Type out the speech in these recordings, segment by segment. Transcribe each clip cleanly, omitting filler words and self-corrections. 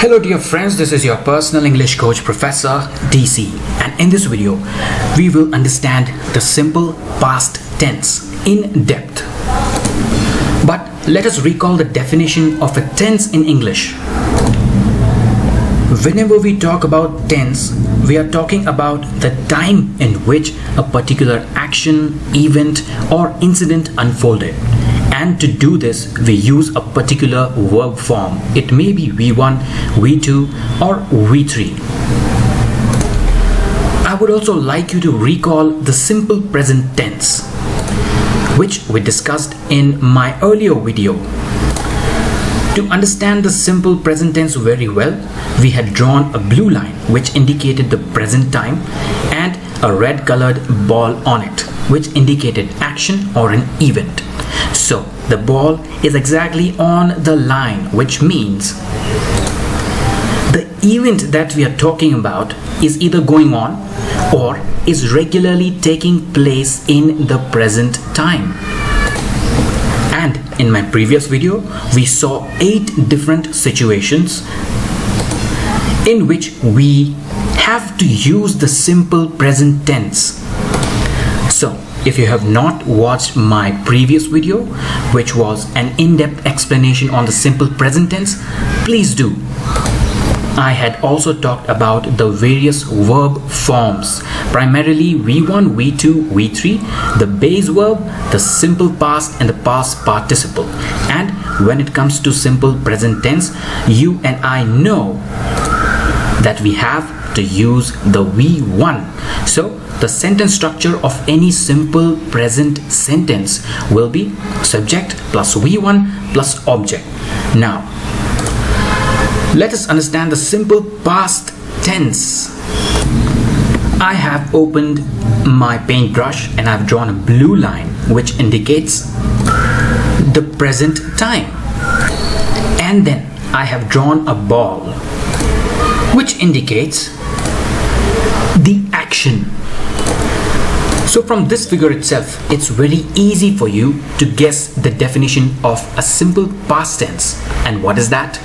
Hello dear friends, this is your personal English coach Professor DC, and in this video we will understand the simple past tense in depth. But let us recall the definition of a tense in English. Whenever we talk about tense, we are talking about the time in which a particular action, event or incident unfolded. And to do this, we use a particular verb form. It may be V1, V2 or V3. I would also like you to recall the simple present tense, which we discussed in my earlier video. To understand the simple present tense very well, we had drawn a blue line which indicated the present time and a red colored ball on it, which indicated action or an event. So the ball is exactly on the line, which means the event that we are talking about is either going on or is regularly taking place in the present time. And in my previous video, we saw 8 different situations in which we have to use the simple present tense. So, if you have not watched my previous video, which was an in-depth explanation on the simple present tense, please do. I had also talked about the various verb forms, primarily V1, V2, V3, the base verb, the simple past and the past participle. And when it comes to simple present tense, you and I know that we have to use the V1. So the sentence structure of any simple present sentence will be subject plus V1 plus object. Now, let us understand the simple past tense. I have opened my paintbrush and I've drawn a blue line which indicates the present time. And then I have drawn a ball which indicates the action. So from this figure itself, it's very easy for you to guess the definition of a simple past tense. And what is that?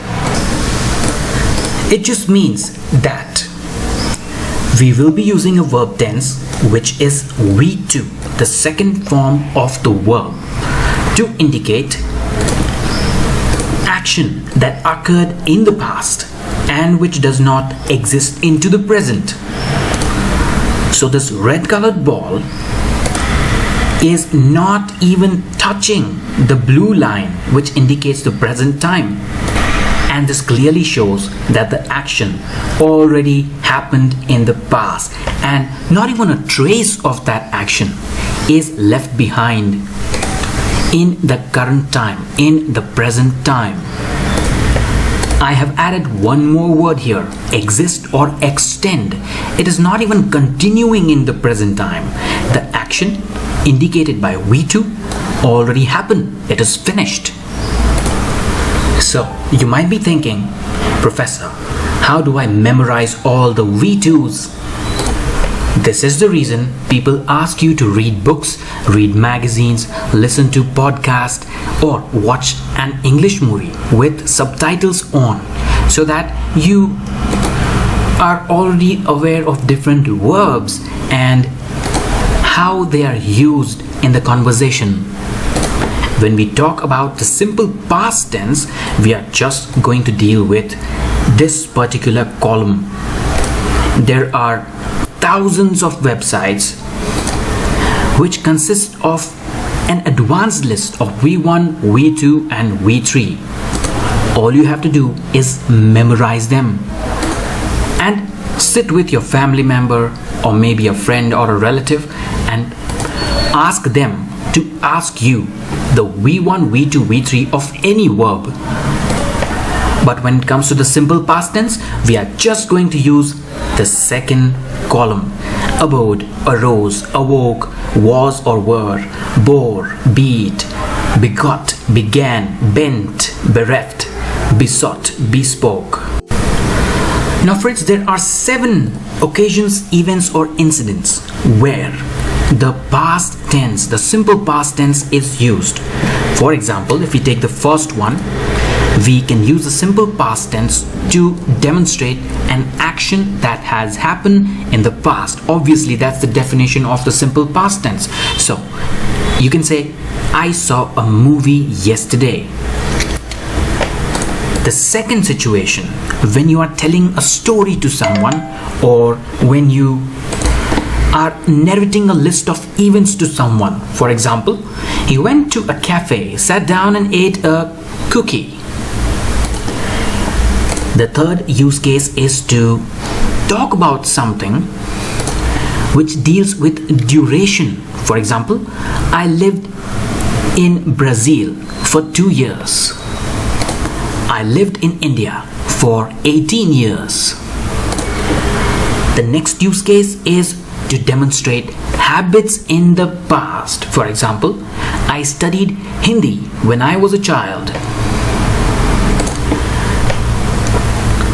It just means that we will be using a verb tense which is V2, the second form of the verb, to indicate action that occurred in the past and which does not exist into the present. So this red colored ball is not even touching the blue line which indicates the present time. And this clearly shows that the action already happened in the past and not even a trace of that action is left behind in the current time, in the present time. I have added one more word here, exist or extend. It is not even continuing in the present time. The action indicated by V2 already happened. It is finished. So you might be thinking, Professor, how do I memorize all the V2s? This is the reason people ask you to read books, read magazines, listen to podcasts, or watch an English movie with subtitles on, so that you are already aware of different verbs and how they are used in the conversation. When we talk about the simple past tense, we are just going to deal with this particular column. There are thousands of websites which consist of an advanced list of V1, V2 and V3. All you have to do is memorize them and sit with your family member or maybe a friend or a relative and ask them to ask you the V1, V2, V3 of any verb. But when it comes to the simple past tense, we are just going to use the second column. Abode, arose, awoke, was or were, bore, beat, begot, began, bent, bereft, besought, bespoke. Now friends, there are 7 occasions, events or incidents where the past tense, the simple past tense is used. For example, if we take the first one, we can use the simple past tense to demonstrate an action that has happened in the past. Obviously, that's the definition of the simple past tense. So, you can say, I saw a movie yesterday. The second situation, when you are telling a story to someone or when you are narrating a list of events to someone. For example, he went to a cafe, sat down and ate a cookie. The third use case is to talk about something which deals with duration. For example, I lived in Brazil for 2 years. I lived in India for 18 years. The next use case is to demonstrate habits in the past. For example, I studied Hindi when I was a child.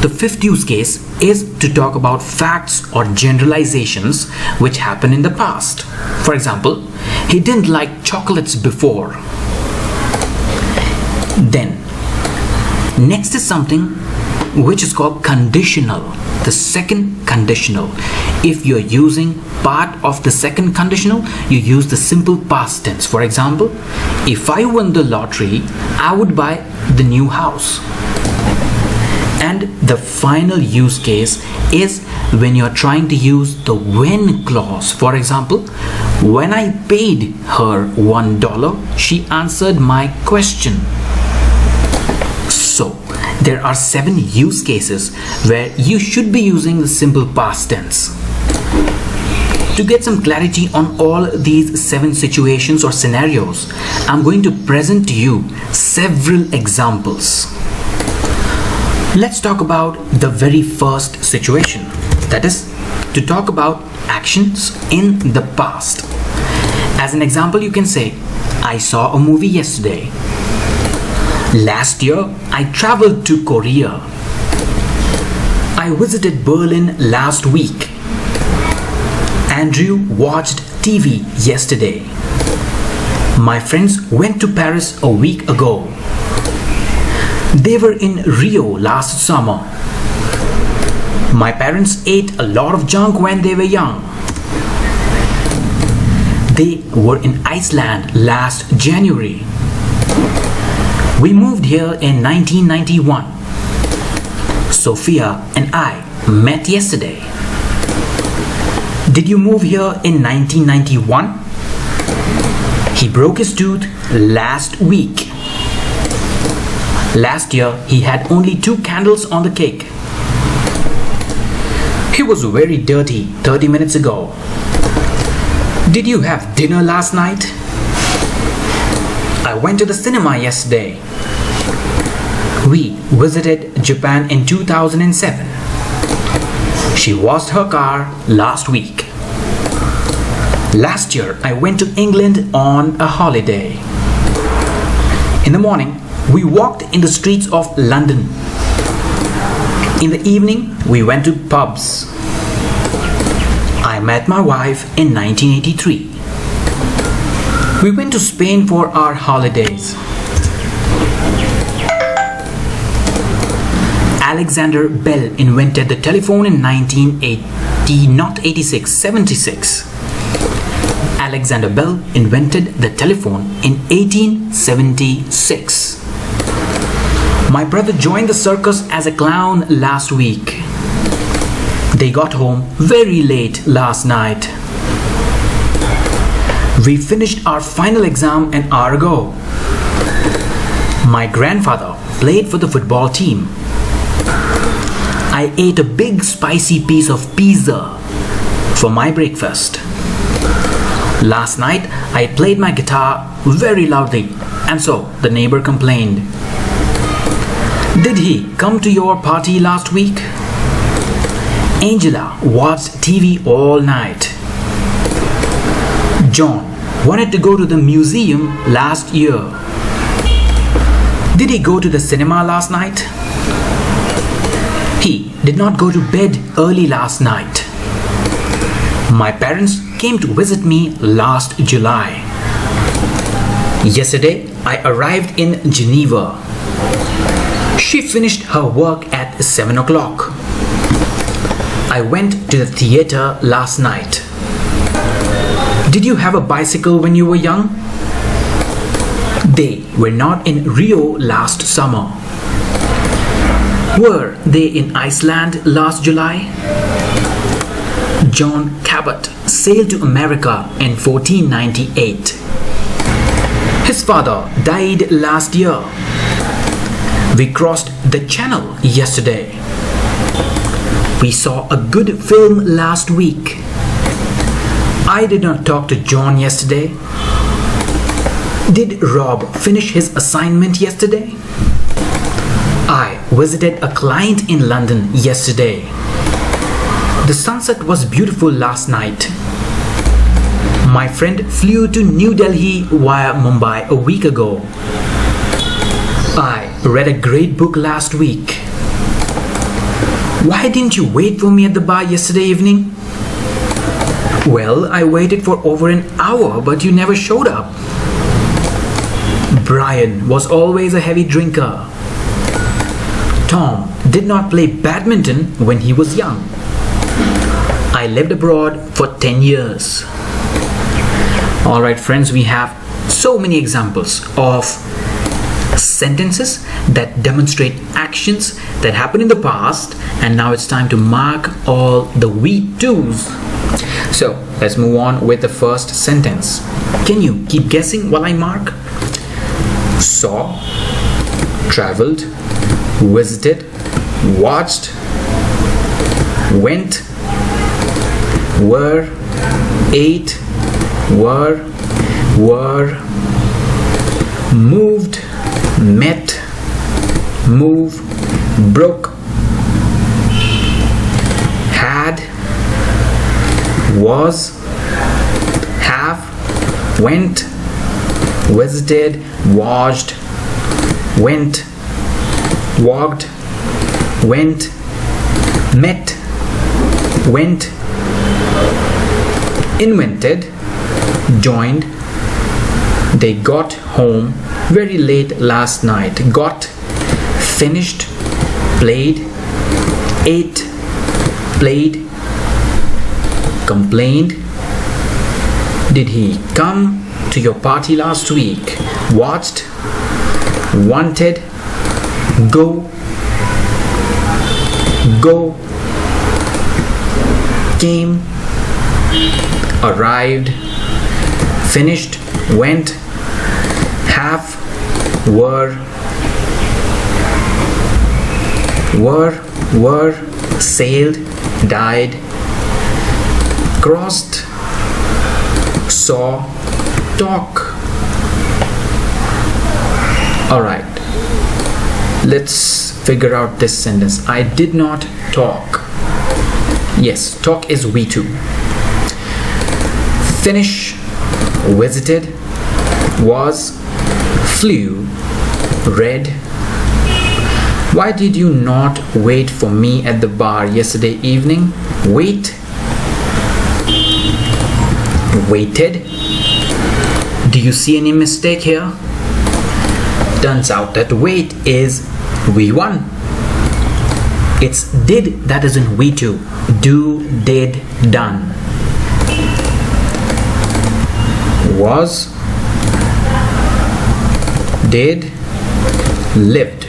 The fifth use case is to talk about facts or generalizations which happened in the past. For example, he didn't like chocolates before. Then, next is something which is called conditional. The second conditional. If you're using part of the second conditional, you use the simple past tense. For example, if I won the lottery, I would buy the new house. And the final use case is when you're trying to use the when clause. For example, when I paid her $1, she answered my question. So, there are 7 use cases where you should be using the simple past tense. To get some clarity on all these 7 situations or scenarios, I'm going to present to you several examples. Let's talk about the very first situation. That is, to talk about actions in the past. As an example, you can say, I saw a movie yesterday. Last year, I traveled to Korea. I visited Berlin last week. Andrew watched TV yesterday. My friends went to Paris a week ago. They were in Rio last summer. My parents ate a lot of junk when they were young. They were in Iceland last January. We moved here in 1991. Sophia and I met yesterday. Did you move here in 1991? He broke his tooth last week. Last year, he had only 2 candles on the cake. He was very dirty 30 minutes ago. Did you have dinner last night? I went to the cinema yesterday. We visited Japan in 2007. She washed her car last week. Last year, I went to England on a holiday. In the morning, we walked in the streets of London. In the evening, we went to pubs. I met my wife in 1983. We went to Spain for our holidays. Alexander Bell invented the telephone in 1980, not 86, 76. Alexander Bell invented the telephone in 1876. My brother joined the circus as a clown last week. They got home very late last night. We finished our final exam an hour ago. My grandfather played for the football team. I ate a big spicy piece of pizza for my breakfast. Last night, I played my guitar very loudly, and so the neighbor complained. Did he come to your party last week? Angela watched TV all night. John wanted to go to the museum last year. Did he go to the cinema last night? He did not go to bed early last night. My parents came to visit me last July. Yesterday, I arrived in Geneva. She finished her work at 7 o'clock. I went to the theater last night. Did you have a bicycle when you were young? They were not in Rio last summer. Were they in Iceland last July? John Cabot sailed to America in 1498. His father died last year. We crossed the channel yesterday. We saw a good film last week. I did not talk to John yesterday. Did Rob finish his assignment yesterday? I visited a client in London yesterday. The sunset was beautiful last night. My friend flew to New Delhi via Mumbai a week ago. I read a great book last week. Why didn't you wait for me at the bar yesterday evening? Well, I waited for over an hour, but you never showed up. Brian was always a heavy drinker. Tom did not play badminton when he was young. I lived abroad for 10 years. Alright friends, we have so many examples of sentences that demonstrate actions that happened in the past, and now it's time to mark all the we to's. So let's move on with the first sentence. Can you keep guessing while I mark? Saw, traveled, visited, watched, went, were, ate, were, moved, met, move, broke, had, was, have, went, visited, watched, went, walked, went, met, went, invented, joined. They got home very late last night. Got, finished, played, ate, played, complained. Did he come to your party last week? Watched, wanted, go, came, arrived, finished, went, have, were, sailed, died, crossed, saw, talk. Alright, let's figure out this sentence. I did not talk. Yes, talk is we too. Finish, visited, was, flew, read. Why did you not wait for me at the bar yesterday evening? Wait, waited. Do you see any mistake here? Turns out that wait is we1. It's did that is in we2. Do, did, done. Was, did, lived.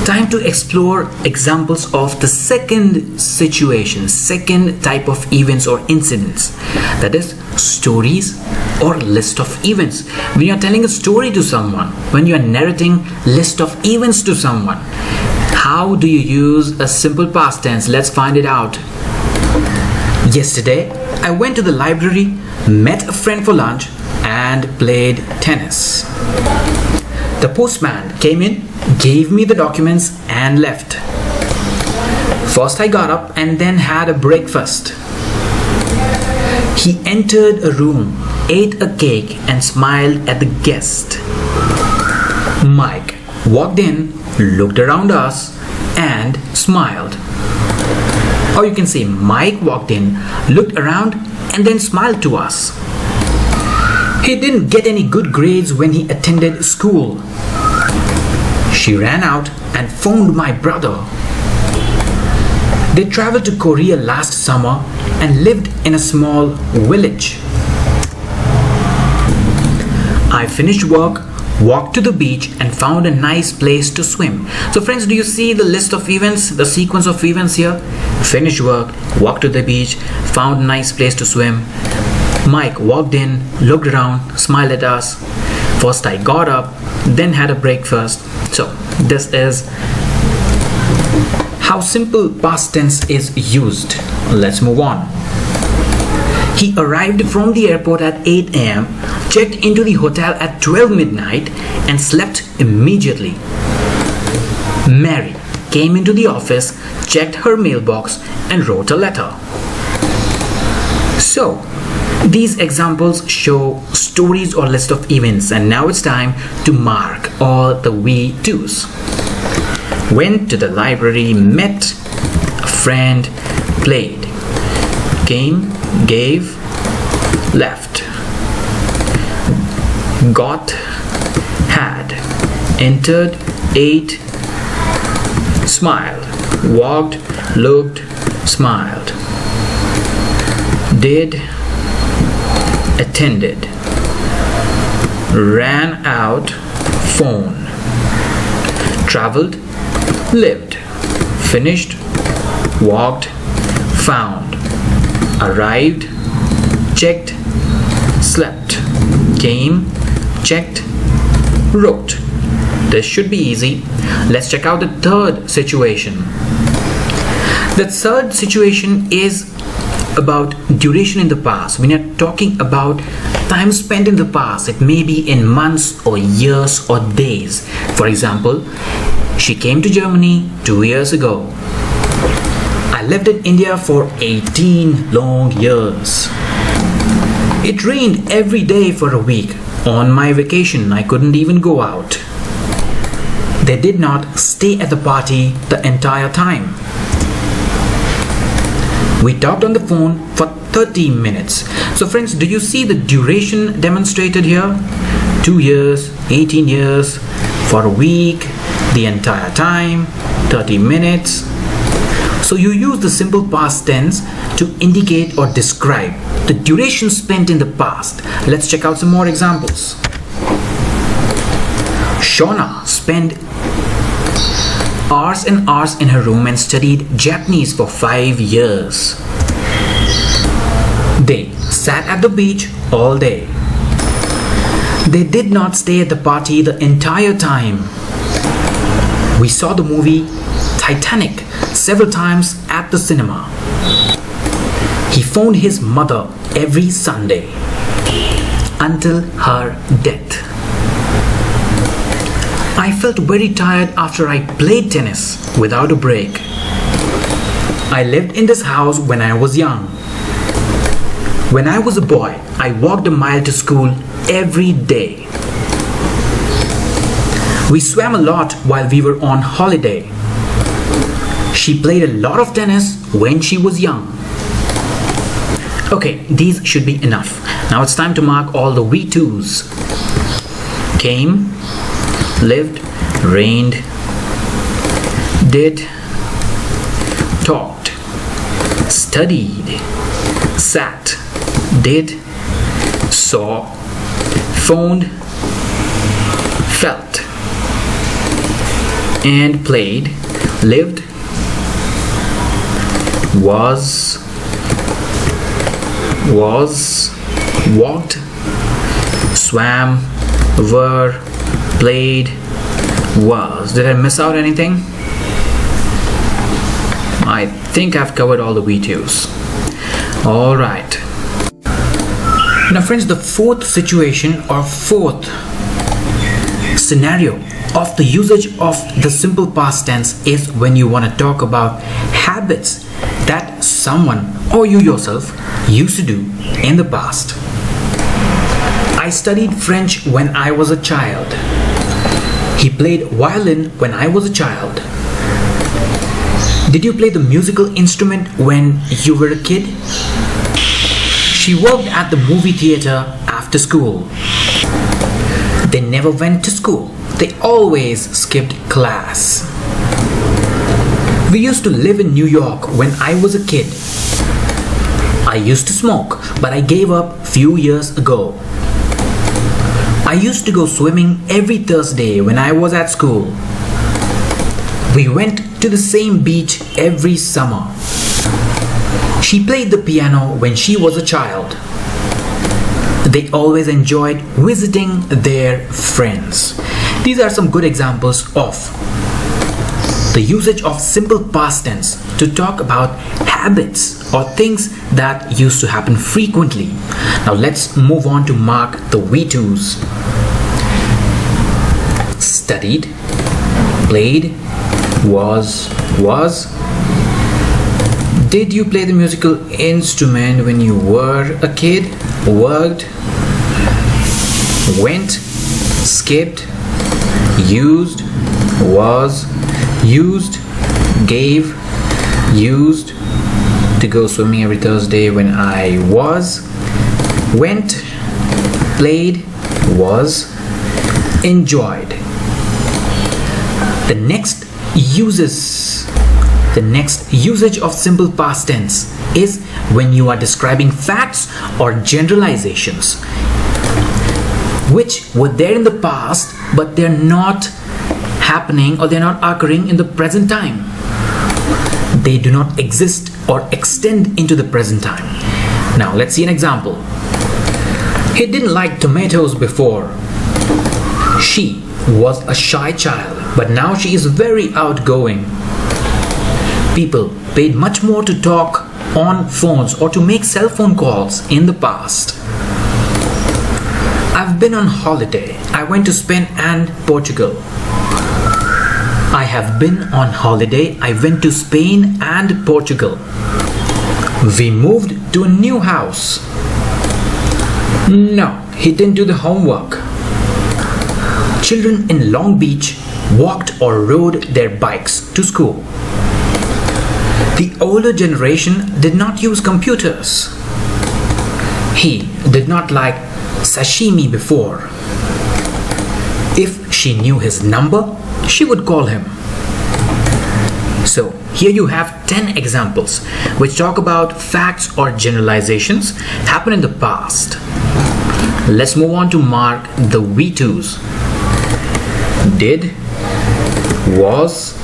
Time to explore examples of the second situation, second type of events or incidents. That is stories or list of events. When you are telling a story to someone, when you are narrating list of events to someone, how do you use a simple past tense? Let's find it out. Yesterday, I went to the library, met a friend for lunch, and played tennis. The postman came in, gave me the documents, and left. First I got up and then had a breakfast. He entered a room, ate a cake, and smiled at the guest. Mike walked in, looked around us, and smiled. Or you can say Mike walked in, looked around, and then smiled to us. He didn't get any good grades when he attended school. She ran out and phoned my brother. They traveled to Korea last summer and lived in a small village. I finished work, walked to the beach and found a nice place to swim. So friends, do you see the list of events, the sequence of events here? Finished work, walked to the beach, found a nice place to swim. Mike walked in, looked around, smiled at us. First I got up, then had a breakfast. So this is how simple past tense is used. Let's move on. He arrived from the airport at 8 a.m., checked into the hotel at 12 midnight and slept immediately. Mary came into the office, checked her mailbox and wrote a letter. So, these examples show stories or list of events, and now it's time to mark all the we do's. Went to the library, met a friend, played, came, gave, left, got, had, entered, ate, smiled, walked, looked, smiled, did, attended, ran out, phone, traveled, lived, finished, walked, found, arrived, checked, slept, came, checked, wrote. This should be easy. Let's check out the third situation. The third situation is about duration in the past. When you're talking about time spent in the past, it may be in months or years or days. For example, she came to Germany 2 years ago. I lived in India for 18 long years. It rained every day for a week. On my vacation, I couldn't even go out. They did not stay at the party the entire time. We talked on the phone for 30 minutes. So friends, do you see the duration demonstrated here? 2 years, 18 years, for a week, the entire time, 30 minutes. So you use the simple past tense to indicate or describe the duration spent in the past. Let's check out some more examples. Shauna spent hours and hours in her room and studied Japanese for 5 years. They sat at the beach all day. They did not stay at the party the entire time. We saw the movie Titanic several times at the cinema. He phoned his mother every Sunday until her death. I felt very tired after I played tennis without a break. I lived in this house when I was young. When I was a boy, I walked a mile to school every day. We swam a lot while we were on holiday. She played a lot of tennis when she was young. Okay, these should be enough. Now it's time to mark all the we to's. Came, lived, rained, did, talked, studied, sat, did, saw, phoned, felt, and played, lived, was, walked, swam, were, played, was. Did I miss out anything? I think I've covered all the we-tos. Alright. Now friends, the fourth situation or fourth scenario of the usage of the simple past tense is when you want to talk about habits that someone or you yourself used to do in the past. I studied French when I was a child. He played violin when I was a child. Did you play the musical instrument when you were a kid? She worked at the movie theater after school. They never went to school. They always skipped class. We used to live in New York when I was a kid. I used to smoke, but I gave up few years ago. I used to go swimming every Thursday when I was at school. We went to the same beach every summer. She played the piano when she was a child. They always enjoyed visiting their friends. These are some good examples of the usage of simple past tense to talk about habits or things that used to happen frequently. Now let's move on to mark the V2s. Studied, played, was. Did you play the musical instrument when you were a kid? Worked, went, skipped, used, was, used, gave, used to go swimming every Thursday when I was, went, played, was, enjoyed. The next usage of simple past tense is when you are describing facts or generalizations which were there in the past but they're not happening or they're not occurring in the present time. They do not exist or extend into the present time. Now let's see an example. He didn't like tomatoes before. She was a shy child, but now she is very outgoing. People paid much more to talk on phones or to make cell phone calls in the past. I've been on holiday. I went to Spain and Portugal. I have been on holiday. I went to Spain and Portugal. We moved to a new house. No, he didn't do the homework. Children in Long Beach walked or rode their bikes to school. The older generation did not use computers. He did not like sashimi before. If she knew his number, she would call him. So here you have 10 examples which talk about facts or generalizations happen in the past. Let's move on to mark the V2s. Did, was,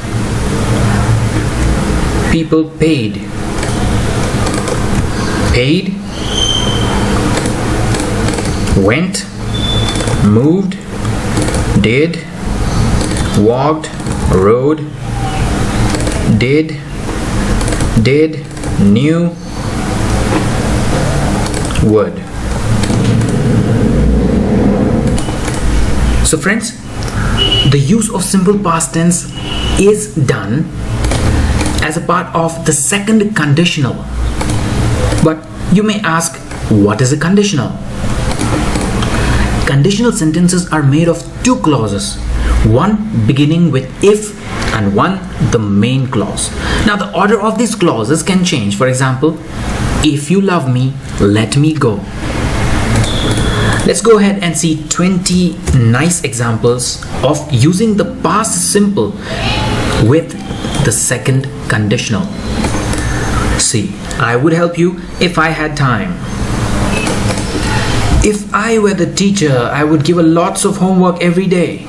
people paid, paid, went, moved, did, walked, rode, did, knew, would. So friends, the use of simple past tense is done as a part of the second conditional. But you may ask, what is a conditional? Conditional sentences are made of two clauses, one beginning with if and one the main clause. Now the order of these clauses can change. For example, if you love me, let me go. Let's go ahead and see 20 nice examples of using the past simple with the second conditional. See, I would help you if I had time. If I were the teacher, I would give her lots of homework every day.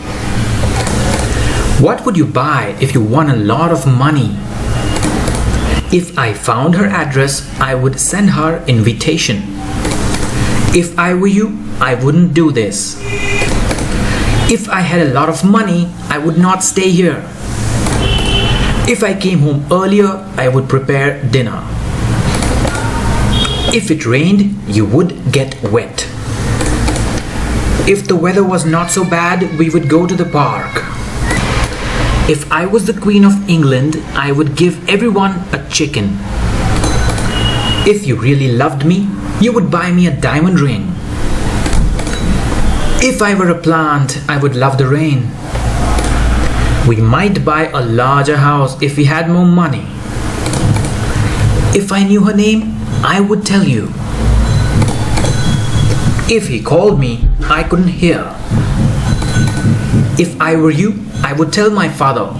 What would you buy if you won a lot of money? If I found her address, I would send her invitation. If I were you, I wouldn't do this. If I had a lot of money, I would not stay here. If I came home earlier, I would prepare dinner. If it rained, you would get wet. If the weather was not so bad, we would go to the park. If I was the Queen of England, I would give everyone a chicken. If you really loved me, you would buy me a diamond ring. If I were a plant, I would love the rain. We might buy a larger house if we had more money. If I knew her name, I would tell you. If he called me, I couldn't hear. If I were you, I would tell my father.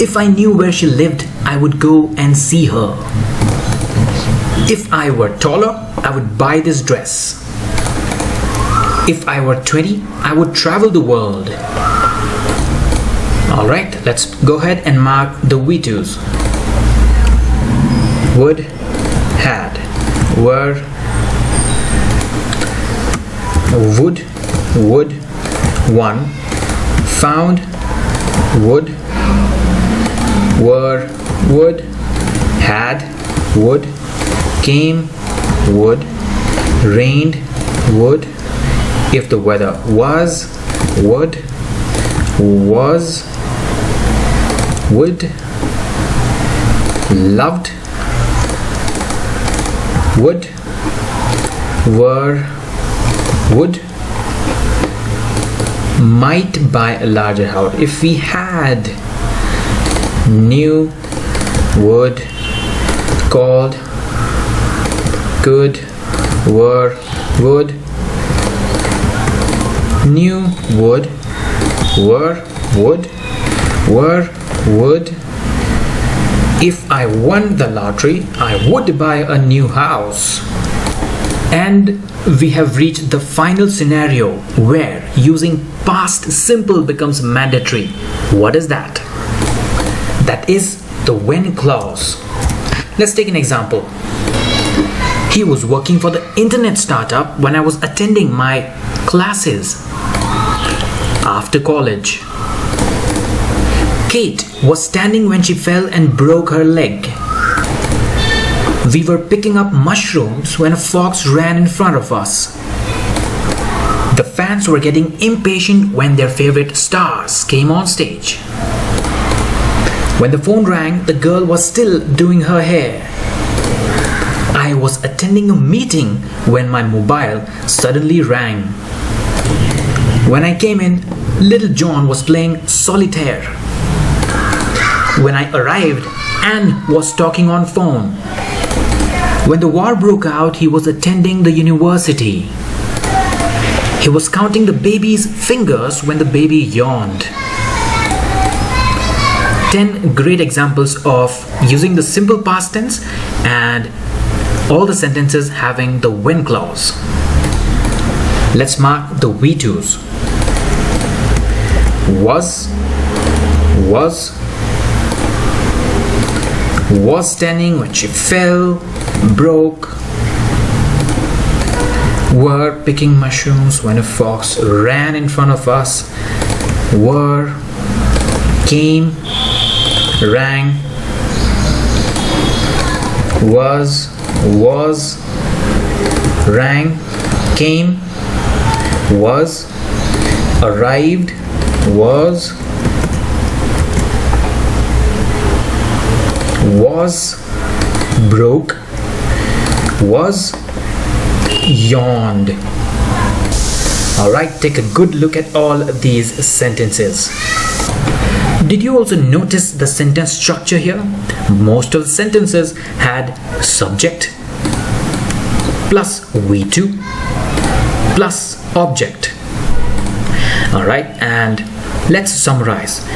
If I knew where she lived, I would go and see her. If I were taller, I would buy this dress. If I were 20, I would travel the world. Alright, let's go ahead and mark the V2s. Would, had, were, would, won, found, would, were, would, had, would, came, would, rained, would, if the weather was, would, was, would, loved, would, were, would, might buy a larger house. If we had, knew, would, called, could, were, would, knew, would, were, would, would. If I won the lottery, I would buy a new house. And we have reached the final scenario where using past simple becomes mandatory. What is that? That is the when clause. Let's take an example. He was working for the internet startup when I was attending my classes after college. Kate was standing when she fell and broke her leg. We were picking up mushrooms when a fox ran in front of us. The fans were getting impatient when their favorite stars came on stage. When the phone rang, the girl was still doing her hair. I was attending a meeting when my mobile suddenly rang. When I came in, little John was playing solitaire. When I arrived, Anne was talking on phone. When the war broke out, he was attending the university. He was counting the baby's fingers when the baby yawned. 10 great examples of using the simple past tense and all the sentences having the when clause. Let's mark the V2s. Was standing when she fell, broke. Were picking mushrooms when a fox ran in front of us. Were, came, rang. Was, rang, came, was, arrived, was, broke, was, yawned. Alright, take a good look at all these sentences. Did you also notice the sentence structure here? Most of the sentences had subject plus V2 plus object. Alright, and let's summarize.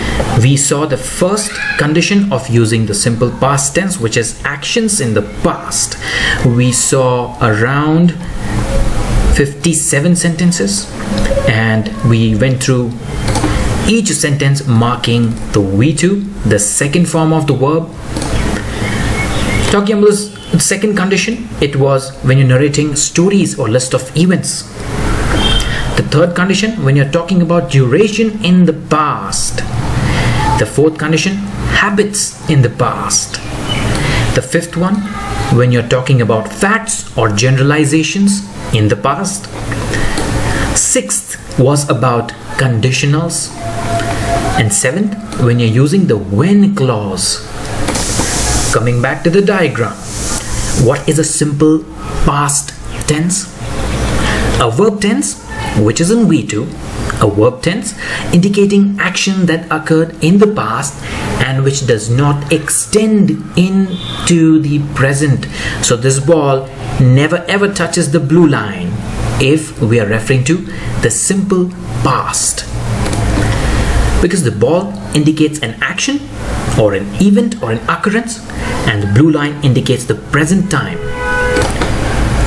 We saw the first condition of using the simple past tense, which is actions in the past. We saw around 57 sentences and we went through each sentence marking the V2, the second form of the verb. Talking about the second condition, it was when you're narrating stories or list of events. The third condition, when you're talking about duration in the past. The fourth condition, habits in the past. The fifth one, when you're talking about facts or generalizations in the past. Sixth was about conditionals. And seventh, when you're using the when clause. Coming back to the diagram, what is a simple past tense? A verb tense, which is in V2, a verb tense indicating action that occurred in the past and which does not extend into the present. So this ball never ever touches the blue line. if we are referring to the simple past. Because the ball indicates an action or an event or an occurrence, and the blue line indicates the present time.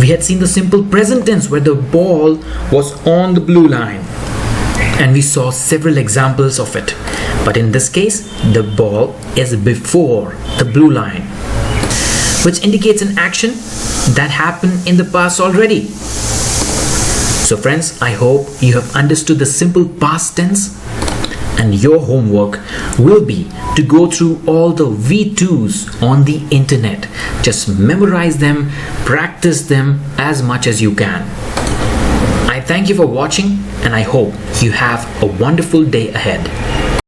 We had seen the simple present tense where the ball was on the blue line, and we saw several examples of it. But in this case, the ball is before the blue line, which indicates an action that happened in the past already. So friends, I hope you have understood the simple past tense, and your homework will be to go through all the V2s on the internet. Just memorize them, practice them as much as you can. I thank you for watching, and I hope you have a wonderful day ahead.